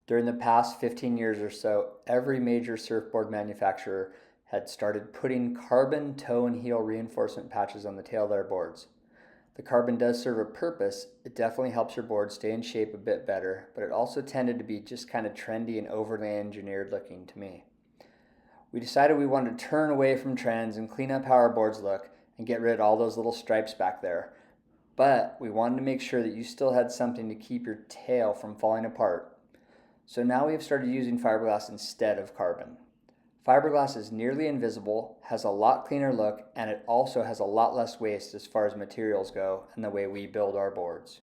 During the past 15 years or so, every major surfboard manufacturer had started putting carbon toe and heel reinforcement patches on the tail of their boards. The carbon does serve a purpose. It definitely helps your board stay in shape a bit better, but it also tended to be just kind of trendy and overly engineered looking to me. We decided we wanted to turn away from trends and clean up how our boards look and get rid of all those little stripes back there. But we wanted to make sure that you still had something to keep your tail from falling apart. So now we have started using fiberglass instead of carbon. Fiberglass is nearly invisible, has a lot cleaner look, and it also has a lot less waste as far as materials go and the way we build our boards.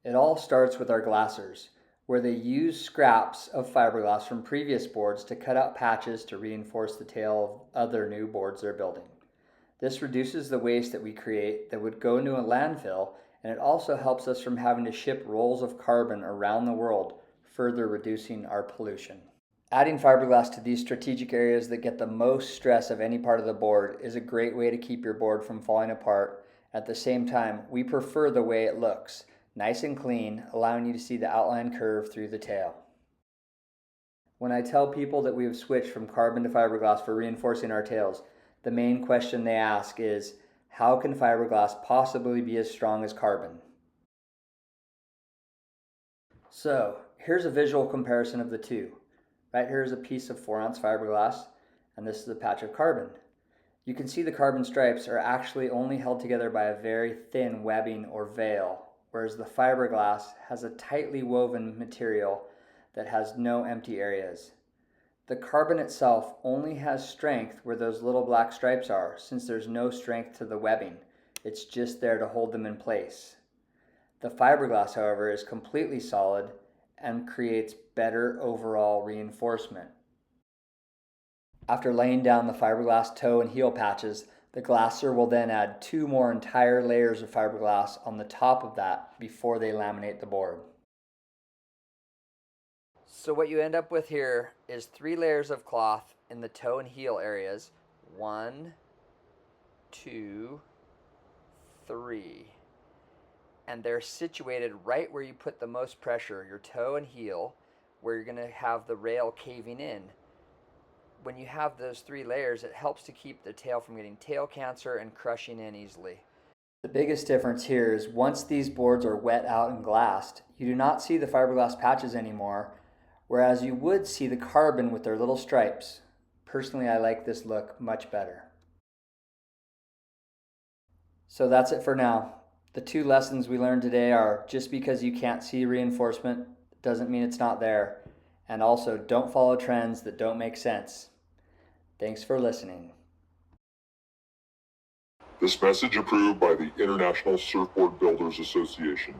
It all starts with our glassers, where they use scraps of fiberglass from previous boards to cut out patches to reinforce the tail of other new boards they're building. This reduces the waste that we create that would go into a landfill, and it also helps us from having to ship rolls of carbon around the world, further reducing our pollution. Adding fiberglass to these strategic areas that get the most stress of any part of the board is a great way to keep your board from falling apart. At the same time, we prefer the way it looks, nice and clean, allowing you to see the outline curve through the tail. When I tell people that we have switched from carbon to fiberglass for reinforcing our tails, the main question they ask is, how can fiberglass possibly be as strong as carbon? So, here's a visual comparison of the two. Right here is a piece of 4-ounce fiberglass, and this is a patch of carbon. You can see the carbon stripes are actually only held together by a very thin webbing or veil, whereas the fiberglass has a tightly woven material that has no empty areas. The carbon itself only has strength where those little black stripes are, since there's no strength to the webbing. It's just there to hold them in place. The fiberglass, however, is completely solid and creates better overall reinforcement. After laying down the fiberglass toe and heel patches, the glasser will then add 2 more entire layers of fiberglass on the top of that before they laminate the board. So what you end up with here is 3 layers of cloth in the toe and heel areas. 1, 2, 3. And they're situated right where you put the most pressure, your toe and heel, where you're going to have the rail caving in. When you have those 3 layers, it helps to keep the tail from getting tail cancer and crushing in easily. The biggest difference here is once these boards are wet out and glassed, you do not see the fiberglass patches anymore, whereas you would see the carbon with their little stripes. Personally, I like this look much better. So that's it for now. The 2 lessons we learned today are just because you can't see reinforcement doesn't mean it's not there, and also don't follow trends that don't make sense. Thanks for listening. This message approved by the International Surfboard Builders Association.